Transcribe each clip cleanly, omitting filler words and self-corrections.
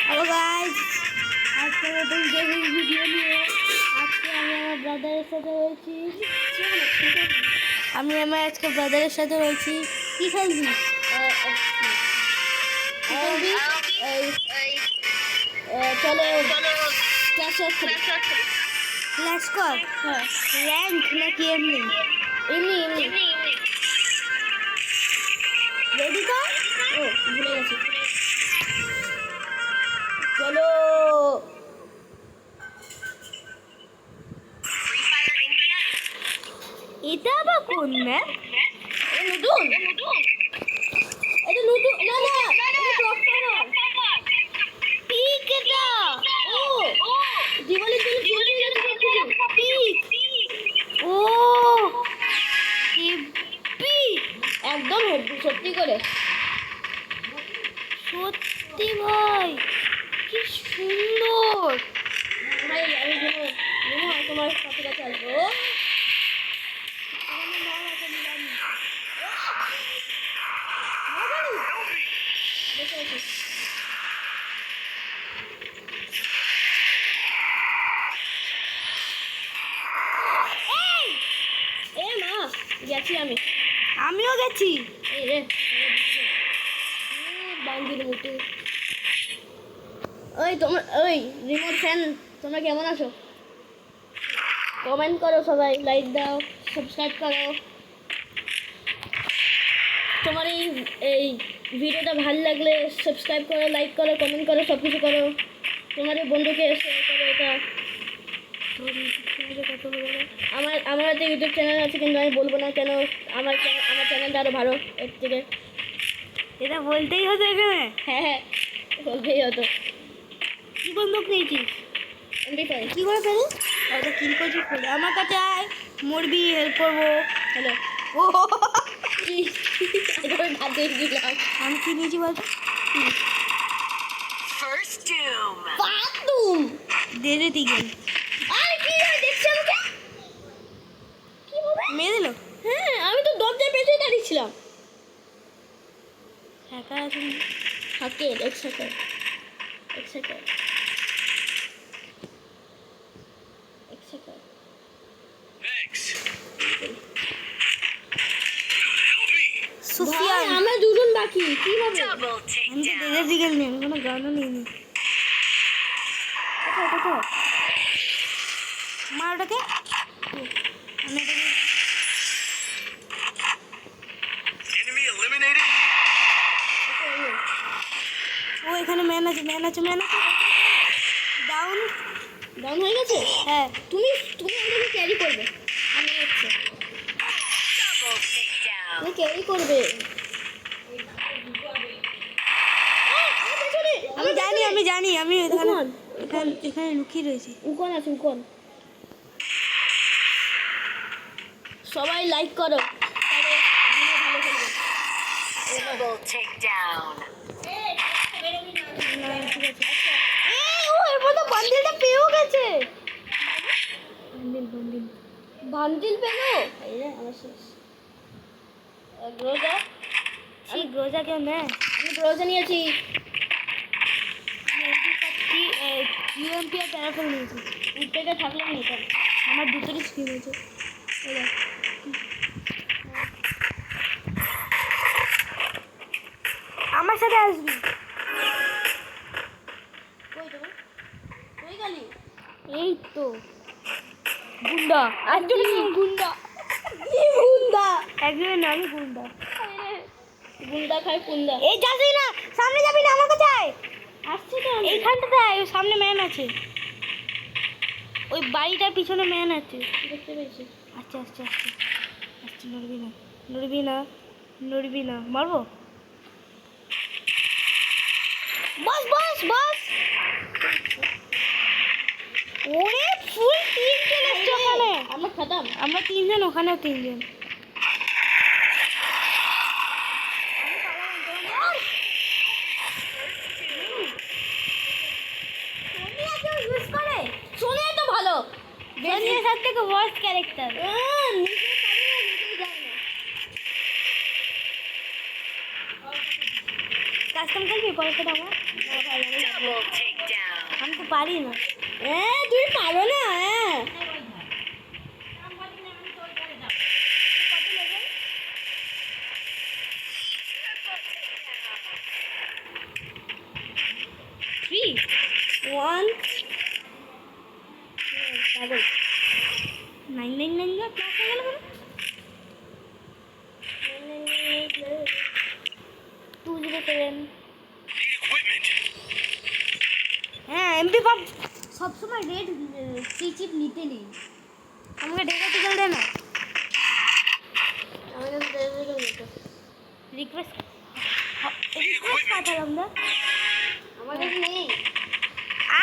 Hello guys, আজকে নতুন gaming video নিয়ে আজকে আমি আমার ব্রাদারের সাথে রয়েছি। কি খেলবি? চলো ক্লাস কর। র্যাঙ্ক নাকি এমনি? এমনি রেডি তো? ও ভুলে গেছি। চলো এটা আবার কোন ম্যাপ? নতুন এটা নতুন না না এটা প্রক্টর পিক। এটা ও দিওয়ালির জন্য চলে গেছে পিক। ও পিক একদম সত্যি করে সত্যি ভাই কি সুন্দর ভাই। আমি তোমার সাথে কাছে আসবো। গেছি আমিও গেছি। এই রে বান্দির মতো। ওই রিমোট ফ্যান, তোমরা কেমন আছো? কমেন্ট করো, সবাই লাইক দাও, সাবস্ক্রাইব করো। তোমার এই ভিডিওটা ভালো লাগলে সাবস্ক্রাইব করো, লাইক করো, কমেন্ট করো, সব কিছু করো। তোমার বন্ধুকে শেয়ার করো। এটা আমার একটা ইউটিউব চ্যানেল আছে, কিন্তু আমি বলবো না কেন। আমার চ্যানেলটা আরও ভালো এর থেকে। এটা বলতেই হতো এখানে। হ্যাঁ বলতেই হতো। কী বন্দুক নিয়েছিস? কী করে ফেলি? ওটা কিল করছিস ফেলে আমার কাছে আয়, মরবি, হেল্প করবো। হ্যালো ও দিলাম। আমি কি নিয়েছি বলতো? বাথরুম দে দে টিকেল। আর কি দেখছি আমাকে কি হবে? মেরে দিল। হ্যাঁ আমি তো দরজার পেছনে দাঁড়িয়েছিলাম। হ্যাকার আছে হাকের এক সেকেন্ড। সুফিয়া আমরা দুজন বাকি কি হবে? আমি তো দেদের দিকে নেই, কোনো গানও নেই। কোথায় মার ওটাকে। আমি ও এখানে ম্যান আছে ডাউন হয়ে গেছে। হ্যাঁ তুমি আমাকে ক্যারি করবে। আমি হচ্ছে তুমি ক্যারি করবে। আমি জানি আমি এখানে লুকিয়ে রয়েছি। উকন আছে উকন। সবাই লাইক করো। বান্ডিলটা পেয়েও গেছে। বান্ডিল পেলো। আমার শেষ। গ্রোজা আমি গ্রোজা কেন না? আমি গ্রোজা নিয়েছি। ইউএমপি আর প্যারাফল নিয়েছি। উঠতে থাকলে নিতাম। আমার দুটোরই স্কিন হয়েছে। আমার সাথে আসবি। এই তো গুন্ডা একজন গুন্ডা একজন না, আমি গুন্ডা খাই গুন্ডা। এই যাবি না, সামনে যাবি না, আমার কাছে আয়। আসছে তো এইখানটাতে আয়, ওই সামনে ম্যান আছে। ওই বাড়িটার পিছনে ম্যান আছে, দেখতে পেয়েছি। আচ্ছা নড়বি না মারবো। বস ওরে ফুল তিনজন আছে ওখানে। আমরা তিনজন, ওখানেও তিনজন। সোনিয়া তো ভালো, সোনিয়ার সব থেকে ওয়ার্স্ট ক্যারেক্টার। কাস্টম খেলবি পরীক্ষাটা আমার? আমি তো পারি না। হ্যাঁ তুই পারো না। হ্যাঁ 3 1 পাগল 999 না ক্লাস হয়ে গেল কেন? 207 হ্যাঁ এমপি পাব সবসময় রেড চিপ নিতে নেই। আমাকে ডেকাতে চল দে না। আমাদের রিকোয়েস্ট পাঠালাম না আমাদের নেই।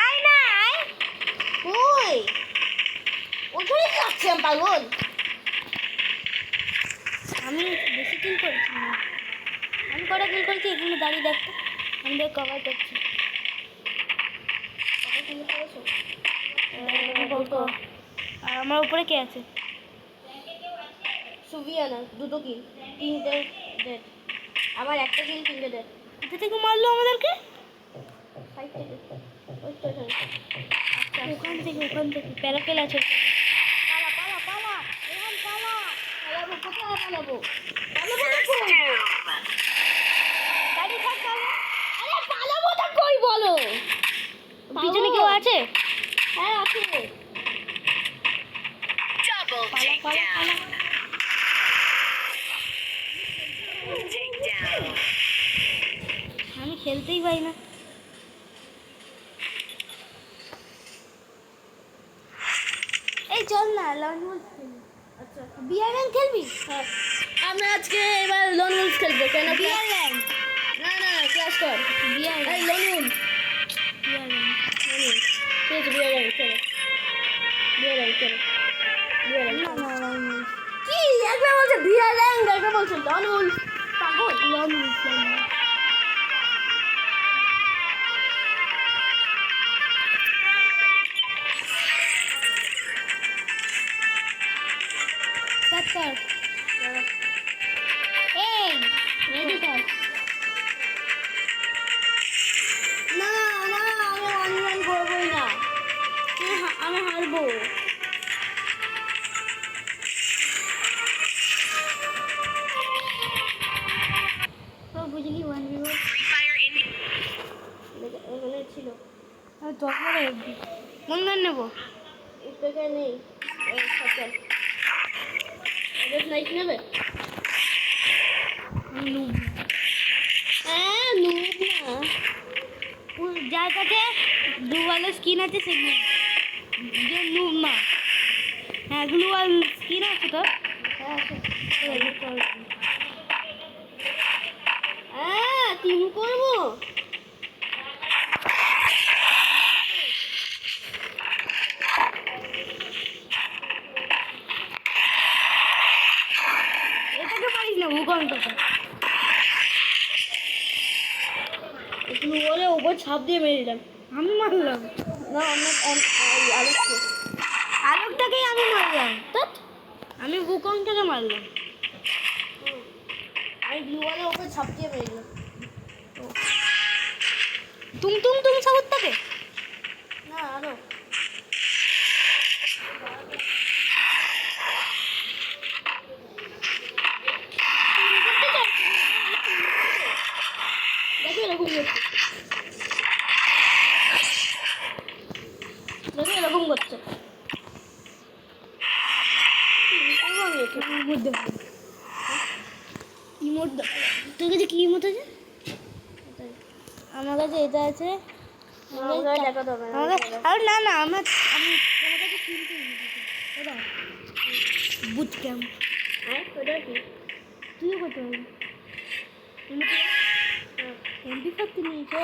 আয় না আয় কই ওখানে যাচ্ছে পাগল। আমি বেশি কিল করেছি না। আমি কটা কিল করেছি এখানে দাঁড়িয়ে দেখতো। আমি দেখ কভার করছি। আর আমার উপরে কে আছে? সুবিয়ানা দুটো কিল 3টে ডেড। আমার একটা কিল 3টে ডেড। কোথা থেকে মারলো আমাদেরকে? সাইড থেকে ওই তো আচ্ছা ওখান থেকে প্যারাকেল আছে। পালা পালা পালা এখন পালা পালাবো কোথায় পালাবো? গাড়ি থাক পালা। আরে পালাবো তা কই বলো? পিছনে কেউ আছে? হ্যাঁ আছে। পালা পালা পালা আমি খেলতেই পাই না। এই চল না লন উলফ খেলি। আচ্ছা বিয়ার র্যাঙ্ক খেলবি? হ্যাঁ আমি আজকে এবার লন উলফ খেলবো। কেন বিয়ার র্যাঙ্ক? না না ক্লাস কর বিয়ার এই লন উলফ বিয়ার র্যাঙ্ক ঠিক আছে বিয়ার র্যাঙ্ক চলো বিয়ার র্যাঙ্ক চলো বিয়ার র্যাঙ্ক না না কি একবার বলছে বিয়ার র্যাঙ্ক একবার বলছে লন উলফ পাগল লন উলফ কর এই রেডি কর। না না আমি অনলাইন করবই না। আমি হারবো। তো বুঝলি 1v1 এখানে ছিল। আমি তখন মন গান নেবো একটু নেই চল স্নাইপ নেবে? নুব হ্যাঁ নুব না যার কাছে গ্লুওয়ালের স্কিন আছে সেগুলো যে নুব না। হ্যাঁ গ্লুওয়াল স্কিন আছে তো? হ্যাঁ হ্যাঁ টিম করবো। এটাকে পারিস না ভূগোলটাকে একটু বলে ওপর ছাপ দিয়ে মেরে দিলাম। আমি মারলাম না আলোকটাকেই আমি মারলাম। আমি ভূকংটাকে মারলাম। আমি গ্লুওয়ালে ওপর ছাপ দিয়ে মেরে দিলাম। তুম সাবুতটাকে না আরো দেখো এরকম করছে এরকম করছে ইমোট তোর কাছে কি ইমোট আছে? আমার কাছে এটা আছে। আর না না আমি তোমার কাছে কিনতে ওটা বুট ক্যাম্প ওটা কি তুইও করতে পারবি। এমপি করতে নিয়েছো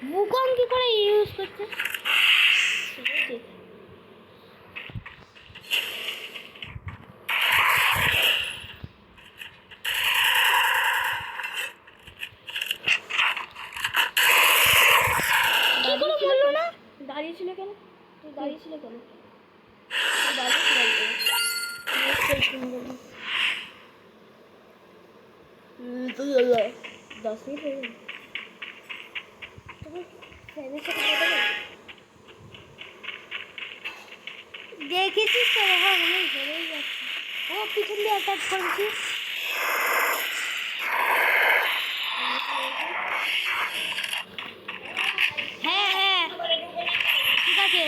ভূকম্প কি করে ইউজ করছে? দাঁড়িয়েছিল কেন? তুই দাঁড়িয়েছিল কেন? তুই দাঁড়িয়েছিল কেন? 10 মিনিট হয়ে গেল। ফ্যানের সাথে কথা বল। দেখেছিস তো হ্যাঁ আমি চলেই যাচ্ছি। ও পিছন দিয়ে অ্যাটাক করছি। হ্যাঁ হ্যাঁ ঠিক আছে।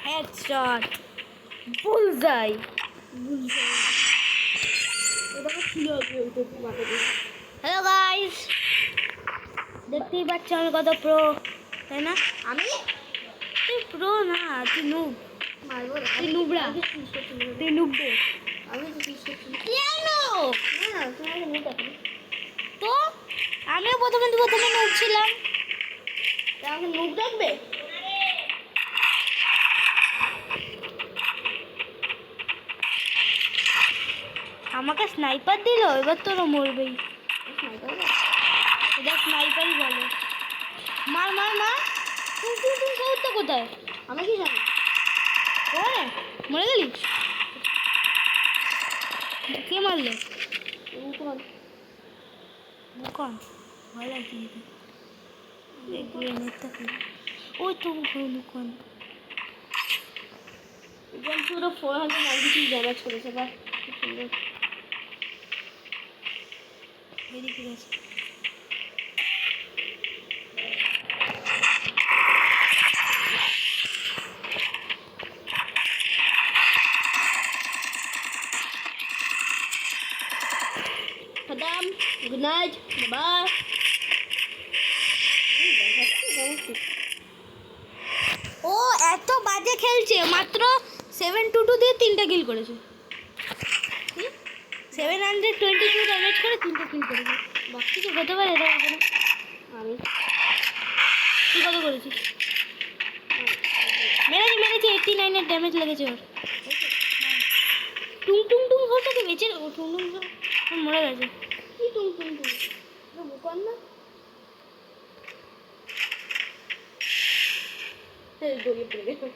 হেডশট বুলজাই হ্যালো গাইস, দেখতেই পাচ্ছ আমি কত প্রো, তাই না? আমি তুই প্রো না, তুই নুব। তুই নুবরা, তুই নুববে। আমি তো তো আমিও প্রথমে নুব ছিলাম, আমাকে নুব ডাকবে। আমাকে স্নাইপার দিল, এবার তোরা মরবেই। এটা স্নাইপারই বলে। মার মার মার। তুই শহরটা কোথায়? আমি কি জানি। ওরে মরে গেলি? কে মারলে? মুখন ভয় লাগছে ওই তো মুখন পুরো 490 ড্যামেজ করেছে। বা খুব সুন্দর এদিকে গেছে। খতম, গুড নাইট, বাই। ও এত বাজে খেলছে, মাত্র 722 দিয়ে 3টা কিল করেছে। 722 ড্যামেজ করে 3টা কিল করেছে। বাকি তো হতে পারে এটা কোনো। আমি তুই কত করেছিস? মেরেছি 89 এর ড্যামেজ লেগেছে ওর। টুং টুং টুং হচ্ছে বেঁচে টুং টুং মরে গেছে। কি টুং টুং টুং মুখন না গড়িয়ে পড়ে গেল।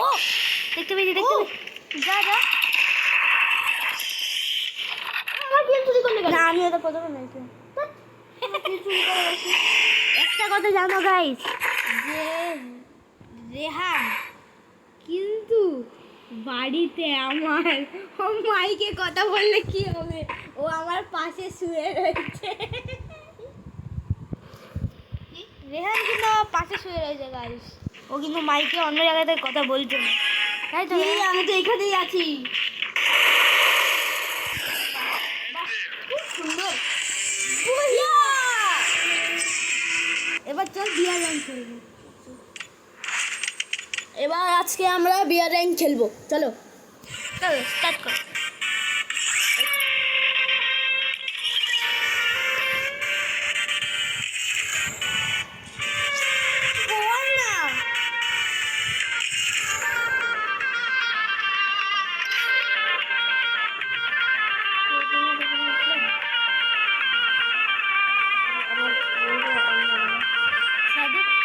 ও দেখতে পেয়েছি যা যা। আমার গেম চুরি করলে না, আমি ওটা প্রথমে নিয়েছি। একটা কথা জানো গাইস, যে রেহান কিন্তু বাড়িতে আমার ও মাইকে কথা বললে কি হবে, ও আমার পাশে শুয়ে রয়েছে। রেহান কিন্তু আমার পাশে শুয়ে রয়েছে গাইস, ও কিন্তু মাইকে অন্য জায়গায় থেকে কথা বলছে না, তাই তো? আমি তো এখানেই আছি। খুব সুন্দর। এবার চল বিয়ার র্যাঙ্ক খেলবো। এবার আজকে আমরা বিয়ার র্যাঙ্ক খেলবো, চলো চলো স্টার্ট কর।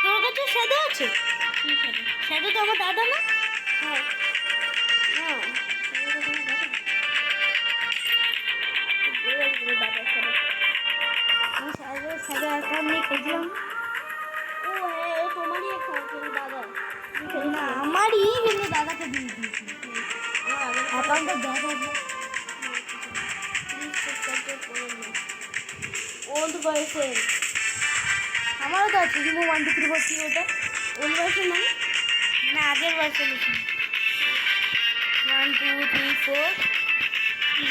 তোর কাছে শ্যাডো আছে? শ্যাডো তো আমার দাদা না? হ্যাঁ আমারই, কিন্তু দাদাকে দিয়ে দিয়েছি। অ্যাকাউন্টে দেখা ওল্ড বয়সের আমারও তো আছে, কিন্তু 1 2 3 4 কি ওটা ওল্ড বয়সের মানে না আগের বয়সে লিখি 1 2 3 4 কি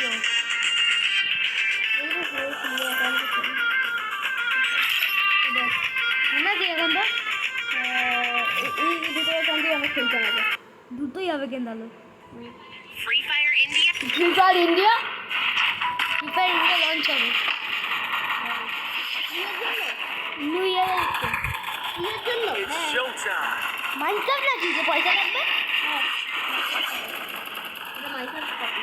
ও না যে এখন তো এই দুটো অ্যাকাউন্ট দিয়ে আমরা খেলতে হবে, দুটোই হবে কেন্দালো। ফ্রি ফায়ার ইন্ডিয়া লঞ্চ হবে নিউ ইয়ারের জন্য। মাইনক্রাফট নাকি যে পয়সা লাগবে? হ্যাঁ, এটা মাইনক্রাফট কপি।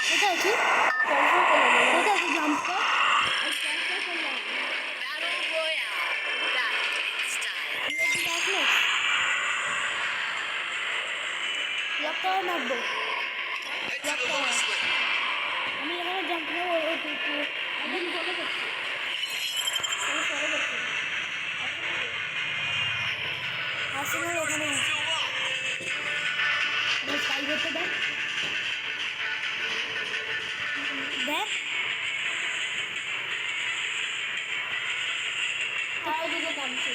কোথায় আছি? কোথায় আছি? জাম্প কর। লকটাও নামবো। আমি এখানে জাম্প নেবো। একদম ফলো করছি। আসলে ওখানে স্কাই করতে দেখ দেখ তাও দিকে নামছে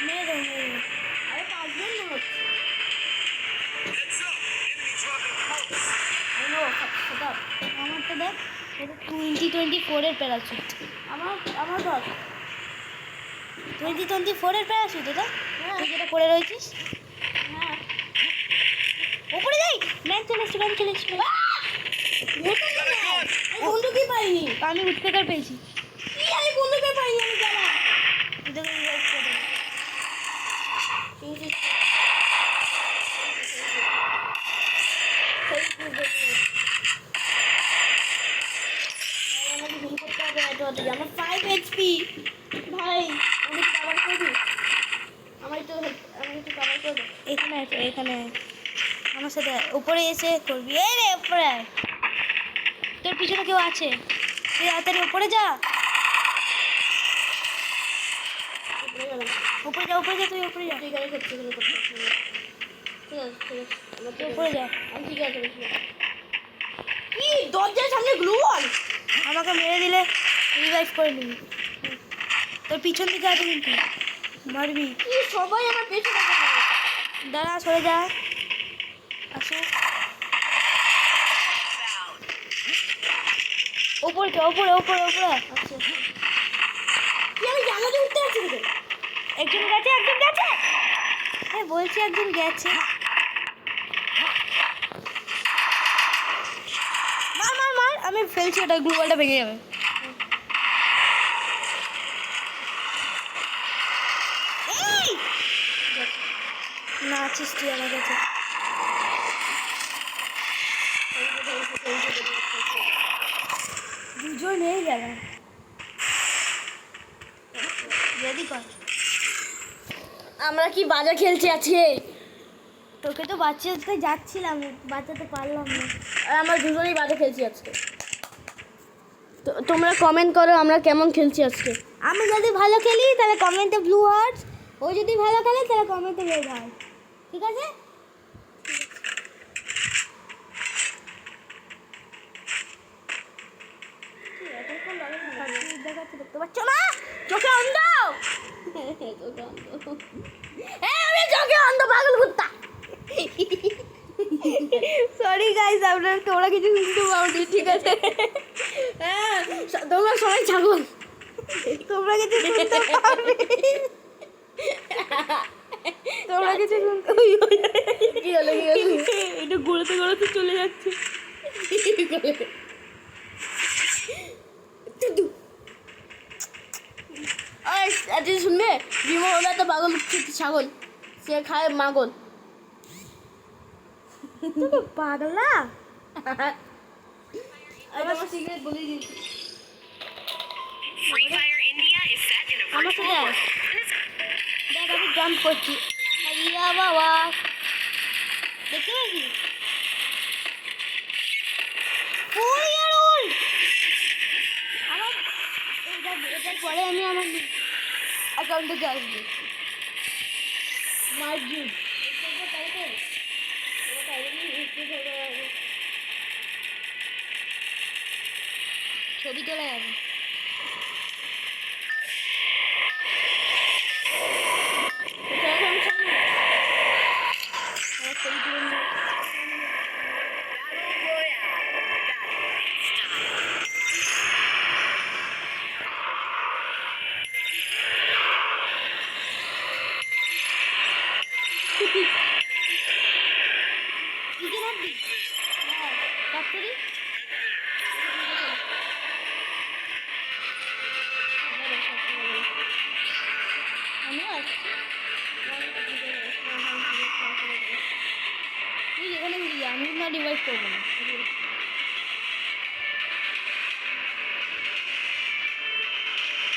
মেয়ে দেখ আরে 5 জন না হচ্ছে আমারটা দেখ এটা 2024 এর প্যারাশুট আমার ধর 2024 এর প্যারাশুট এটা তুই যেটা পরে রয়েছিস হ্যাঁ উপরে যাই ম্যান চলে এসছে বন্ধুকে পাইনি আমি উৎপেকার পেয়েছি কি আমি বন্ধুকে পাইনি আমি জানা এটাকে রিভাইভ করে দেব আমার 5 এইচপি ভাই আমি কভার করে দিই আমি একটু কভার করে দেব এখানে আমার সাথে উপরে এসে করবি এই রে উপরে তোর পিছনে কেউ আছে তুই তাড়াতাড়ি উপরে যা উপরে যা তুই উপরে যা ঠিক আছে উপরে যা আমি ঠিক আছে কি দরজার সামনে গ্লু ওয়াল আমাকে মেরে দিলে রিভাইভ করে নিবি তোর পিছন দিকে আছে কিন্তু মারবি কি সবাই আমার পেছনে দাঁড়া সরে যা আসো উপরে আচ্ছা কি আমি জানাতে উঠতে আছি রে একজন গেছে হ্যাঁ বলছি একজন গেছে মার আমি ফেলছি ওটা গ্লুওয়ালটা ভেঙে যাবে না আছিস তুই আমার কাছে দুজন হয়ে গেল রেডি কর আমরা কি বাজা খেলছি আজকে তোকে তো বাচ্চাতে যাচ্ছিলাম বাচ্চাতে পারলাম না আর আমরা দুজনেই বাজা খেলছি আজকে তো তোমরা কমেন্ট করো আমরা কেমন খেলছি আজকে আমি যদি ভালো খেলি তাহলে কমেন্টে ব্লু হার্টস ও যদি ভালো খেলে তাহলে কমেন্টে রেড হার্ট ঠিক আছে দেখতে পাচ্ছ না চোখে অন্ধ আমি চোখে অন্ধ পাগল কুত্তা সরি গাইস আপনারা তোমরা কিছু শুনতে পাওনি ঠিক আছে হ্যাঁ তোমরা সবাই ছাগল তোমরা কিছু শুনতে পারবে তোমরা কিছু শুনতে কি হলো এটা ঘোরাতে চলে যাচ্ছে আচ্ছা শুনবে বিমল ওরা তো পাগল ছাগল সে খায় মাগল পাগলা আমার সিগারেট বলে দিয়েছি আমার সাথে দেখ আমি জাম্প করছি বাবা দেখতে পাচ্ছি 4 ইয়ার ওল্ড আমার এটার পরে আমি আমার অ্যাকাউন্টে আসবো মার্জিন ছবি তোলা যাবে করি। আমিও আসছি। তুই যেখানে ঘুরি যা, আমি না ডিভাইস করবো না।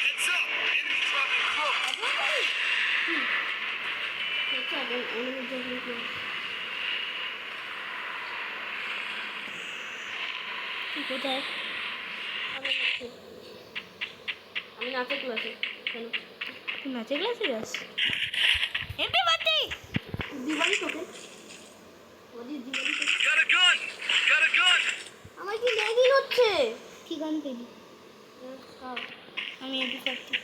Heads up! Enemy dropping close. কোথায়? আমি নাচের ক্লাসে। কেন তুই নাচের ক্লাসে যাস? এমনি বাতি দিওয়ালি তোকে দিওয়ালি তোকে Got a gun! Got a gun! আমার কি লেগিং হচ্ছে? কি গান পেলি? আমি এটি করছি।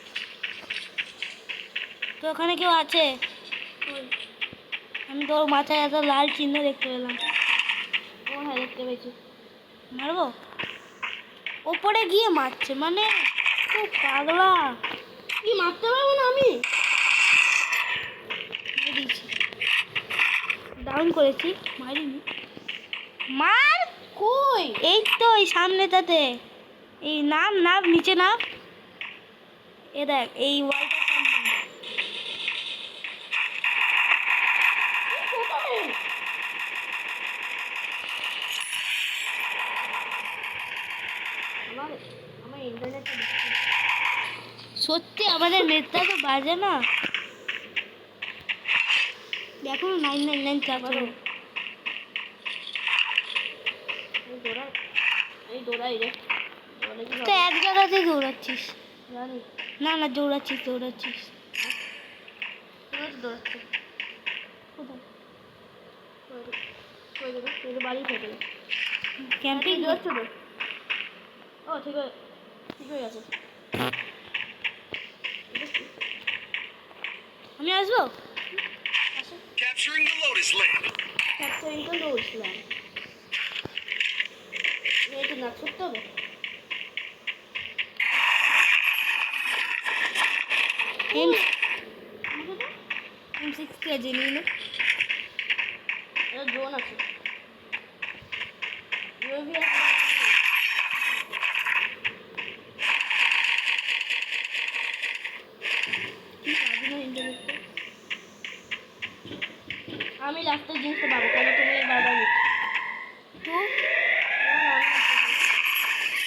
তো ওখানে কেউ আছে? আমি তোর মাথায় এত লাল চিহ্ন দেখতে পেলাম। ও হ্যাঁ দেখতে পেয়েছি। মারবো? ওপরে গিয়ে মারছে মানে তো পাগলা। কি মারতে পারবো না আমি? ডাউন করেছি, মারিনি। মার কই? এই তো এই সামনেটাতে। এই নাম নাম নিচে নাম। এ দেখ এই ওয়ালটার সামনে। আমার ইন্টারনেটটা সত্যি আমাদের নেটটা তো বাজে না। দেখো 999 চালাবো। এই দৌড়াই রে। তো এক জায়গাতেই দৌড়াচ্ছিস। জানি না না দৌড়াচ্ছিস। দৌড়াচ্ছিস কোথায়? বাড়ি থেকে ক্যাম্পিং যাচ্ছে তো। ও ঠিক হয়ে গেছে। আমি আসবো। Capturing the Lotus Land. ক্যাপ্চারিং তো দৌড়ছিলাম। মেয়েটি নাচ করতে হবে। M60 আছে নিয়ে নে। ড্রোন আছে। UAV আছে। কি পাবি না ইন্টারনেটে? আমি লাস্টের জিনিসটা পাবো কেন তুমি বারবার নিচ্ছ? তো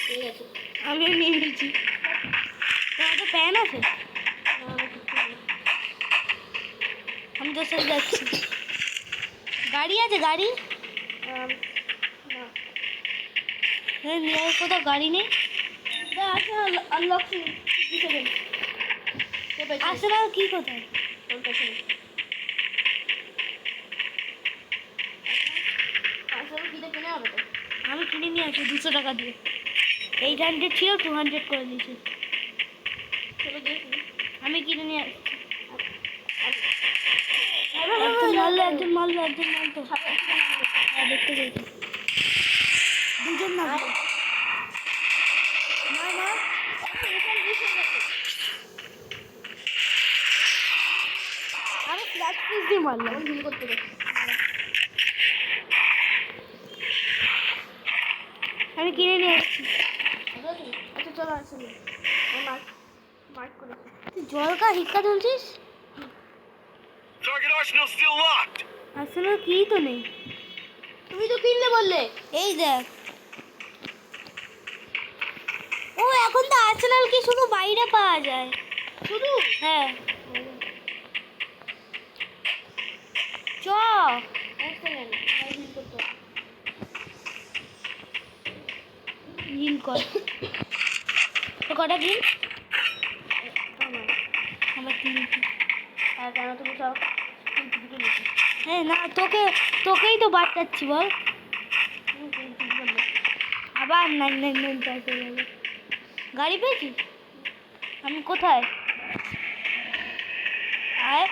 ঠিক আছে আমিও নিয়ে নিয়েছি। তোমার তো প্যান আছে? আমি তোর সাথে যাচ্ছি। গাড়ি আছে গাড়ি? হ্যাঁ নিয়ে কোথাও গাড়ি নেই। আছে আনলক আসে না কি কোথায়? তোর পেছনে কিনে হবে তো। আমি কিনে নিয়ে আসি 200 টাকা দিয়ে। 800 ছিল 200 করে দিয়েছি। আমি কিনে নিয়ে আসছি। একজন মারলো হ্যাঁ দেখতে পেয়েছি। দুজন না আমি ফ্ল্যাশ পিস দিয়ে মারলাম। হিল করতে আমি কিনে নিয়ে আসছি। আচ্ছা চলো আসলে মার্ক করেছি। তুই জল কা হিক্কা তুলছিস? Target arsenal still locked. আসলে কি তো নেই। তুমি তো কিনলে বললে। এই দেখ ও এখন তো আর্সেনাল কি শুধু বাইরে পাওয়া যায় শুধু? হ্যাঁ চ হিল কর। তো কটা কিন? আমার কিনছি। হ্যাঁ কেন তুমি সব হ্যাঁ না তোকেই তো বাঁচাচ্ছি বল। আবার 999 চাইতে গেলে গাড়ি পেয়েছিস? আমি কোথায়? আয়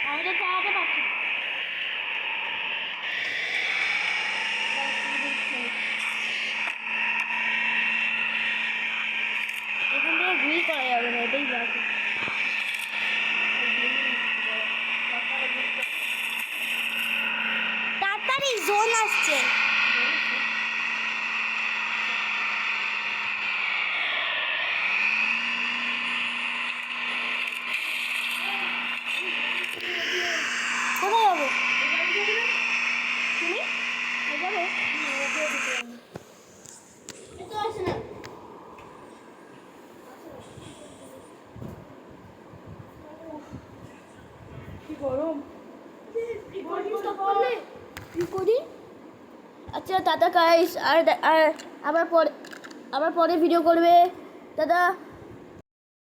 আমি তো চালাতে পারছি। এখান থেকে ঘুরি করা যাবে না এটাই বাকি। তাড়াতাড়ি জোন আসছে। গরম করি। আচ্ছা টাটা গাইস, আর আবার পরে ভিডিও করবে। দাদা।